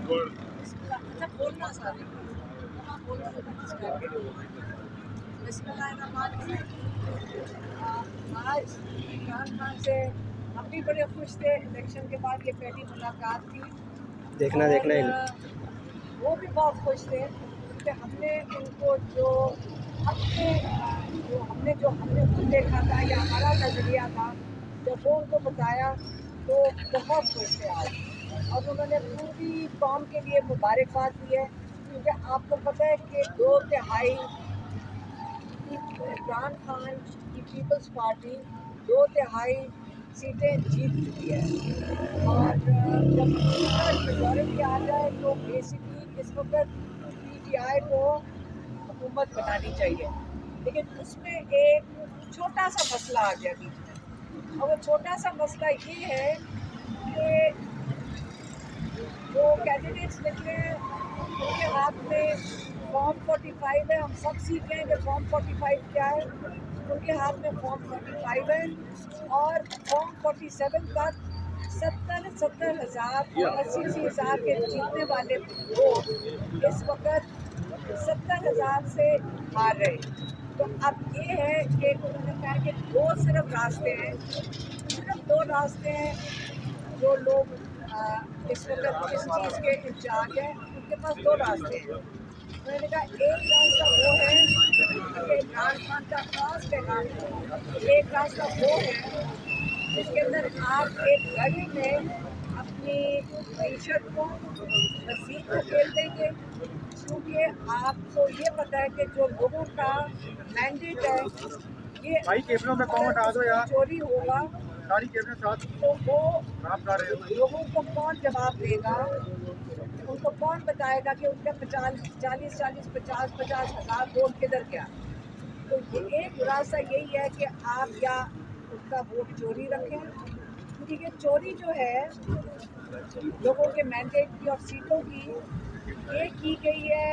अच्छा बोलना सर बोलना आज इमरान खान से हम भी बड़े खुश थे। इलेक्शन के बाद ये पहली मुलाकात थी देखना और देखना वो भी बहुत खुश थे कि हमने उनको जो अपने जो हमने खुद देखा था या हमारा नज़रिया था, जब वो उनको बताया तो बहुत खुश थे आज। और उन्होंने पूरी कौम के लिए मुबारकबाद दी है, क्योंकि आपको पता है कि 2/3 इमरान खान की पीपल्स पार्टी 2/3 सीटें जीत चुकी है। और जब मेजॉरिटी आ जाए तो बेसिकली इस वक्त पीटीआई को हुकूमत बनानी चाहिए, लेकिन उसमें एक छोटा सा मसला आ गया बीच में। और वो छोटा सा मसला ये है कि जो कैंडिडेट्स निकले उनके हाथ में फॉर्म 45 है। हम सब सीख गए कि फॉर्म 45 क्या है। उनके हाथ में फॉर्म 45 है और फॉर्म 47 तक 70 हज़ार और 80 हज़ार के जीतने वाले वोट इस वक्त 70 हज़ार से हार रहे। तो अब ये है कि उन्होंने कहा कि सिर्फ रास्ते हैं, सिर्फ 2 रास्ते हैं। जो लोग इस वक्त इस चीज़ के इंचार्ज हैं उनके पास 2 रास्ते हैं। उन्होंने कहा एक रास्ता वो है कि इमरान खान का खास पैगाम है, एक रास्ता वो है जिसके अंदर आप एक घड़ी में अपनी मीशत को मज़ीद धकेल देंगे, क्योंकि आपको ये पता है कि जो लोगों का मैंडेट है ये चोरी होगा तो वो लोगों को कौन जवाब देगा, उनको कौन बताएगा कि उनका 50 हज़ार वोट किधर गया। तो ये एक रास्ता यही है कि आप या उनका वोट चोरी रखें, क्योंकि ये चोरी जो है लोगों के मैंडेट की और सीटों की ये की गई है